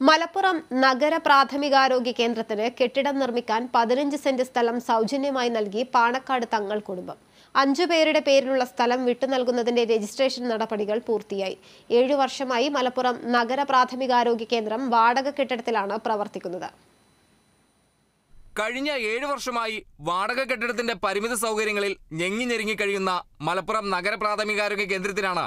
മലപ്പുറം നഗര പ്രാഥമികാരോഗ്യ കേന്ദ്രത്തിന് കെട്ടിടം നിർമ്മിക്കാൻ 15 സെന്റ് സ്ഥലം സൗജന്യമായി നൽകി പാണക്കാട് തങ്ങൾ കുടുംബം. 5 പേരുടെ പേരിലുള്ള സ്ഥലം വിട്ടുനൽകുന്നതിന്റെ രജിസ്ട്രേഷൻ നടപടികൾ പൂർത്തിയായി. 7 വർഷമായി മലപ്പുറം നഗര പ്രാഥമികാരോഗ്യ കേന്ദ്രം വാടക കെട്ടിടത്തിലാണ് പ്രവർത്തിക്കുന്നത്. കഴിഞ്ഞ 7 വർഷമായി വാടക കെട്ടിടത്തിന്റെ പരിമിത സൗകര്യങ്ങളിൽ ഞെങ്ങി കഴിയുന്ന മലപ്പുറം നഗര പ്രാഥമികാരോഗ്യ കേന്ദ്രത്തിനാണ്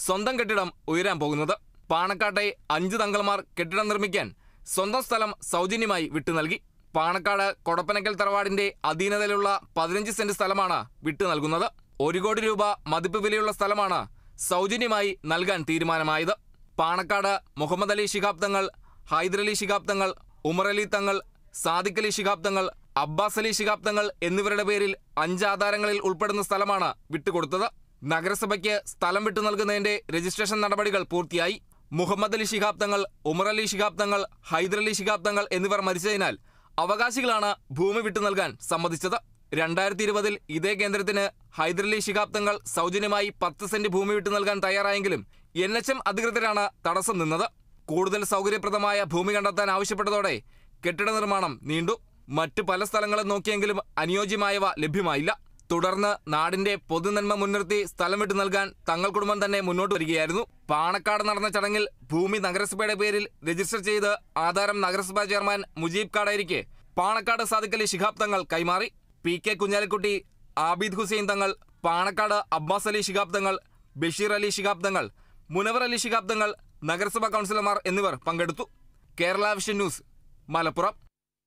സ്വന്തം കെട്ടിടം ഉയരാൻ പോകുന്നത്. പാണക്കാട്ടെ 5 തങ്ങൾമാർ കെട്ടിടം നിർമ്മിക്കാൻ സ്വന്തം സ്ഥലം സൗജന്യമായി വിട്ടു നൽകി. പാണക്കാട് കൊടപ്പനക്കൽ തറവാടിന്റെ അധീനതയിലുള്ള 15 സെന്റ് സ്ഥലമാണ് വിട്ടു നൽകുന്നത്. 1 കോടി രൂപ മതിപ്പ് വിലയുള്ള സ്ഥലമാണ് സൗജന്യമായി നൽകാൻ തീരുമാനമായത്. പാണക്കാട് മുഹമ്മദ് അലി ശിഹാബ് തങ്ങൾ, ഹൈദർ അലി ശിഹാബ് തങ്ങൾ, ഉമർ അലി തങ്ങൾ, സാദിഖ് അലി ശിഹാബ് തങ്ങൾ, അബ്ബാസ് അലി ശിഹാബ് തങ്ങൾ എന്നിവരുടെ പേരിൽ 5 ആധാരങ്ങളിൽ ഉൾപ്പെടുന്ന സ്ഥലമാണ് വിട്ടുകൊടുത്തത്. നഗരസഭയ്ക്ക് സ്ഥലം വിട്ടു നൽകുന്നതിന്റെ രജിസ്ട്രേഷൻ നടപടികൾ പൂർത്തിയായി. മുഹമ്മദ് അലി ശിഹാബ് തങ്ങൾ, ഉമർ അലി ശിഹാബ് തങ്ങൾ, ഹൈദർ അലി ശിഹാബ് തങ്ങൾ എന്നിവർ മരിച്ചതിനാൽ അവകാശികളാണ് ഭൂമി വിട്ടു നൽകാൻ സമ്മതിച്ചത്. 2020-ൽ ഇതേ കേന്ദ്രത്തിന് ഹൈദർ അലി ശിഹാബ് തങ്ങൾ സൗജന്യമായി 10 സെന്റ് ഭൂമി വിട്ടു നൽകാൻ തയ്യാറായെങ്കിലും NHM അധികൃതരാണ് തടസ്സം നിന്നത്. കൂടുതൽ സൗകര്യപ്രദമായ ഭൂമി കണ്ടെത്താൻ ആവശ്യപ്പെട്ടതോടെ കെട്ടിട നിർമ്മാണം നീണ്ടു. മറ്റ് പല സ്ഥലങ്ങളും നോക്കിയെങ്കിലും അനുയോജ്യമായവ ലഭ്യമായില്ല. തുടർന്ന് നാടിന്റെ പൊതുനന്മ മുൻനിർത്തി സ്ഥലം വിട്ടു നൽകാൻ തങ്ങൾ കുടുംബം തന്നെ മുന്നോട്ട് വരികയായിരുന്നു. പാണക്കാട് നടന്ന ചടങ്ങിൽ ഭൂമി നഗരസഭയുടെ പേരിൽ രജിസ്റ്റർ ചെയ്ത് ആധാരം നഗരസഭാ ചെയർമാൻ മുജീബ് കാടായിരിക്കെ പാണക്കാട് സാദിഖ് അലി ശിഹാബ് തങ്ങൾ കൈമാറി. PK കുഞ്ഞാലിക്കുട്ടി, ആബിദ് ഹുസൈൻ തങ്ങൾ, പാണക്കാട് അബ്ബാസ് അലി ശിഹാബ് തങ്ങൾ, ബഷീർ അലി ശിഹാബ് തങ്ങൾ, മുനവർ അലി ശിഹാബ് തങ്ങൾ, നഗരസഭാ കൗൺസിലർമാർ എന്നിവർ പങ്കെടുത്തു. Kerala vision news, Malappuram.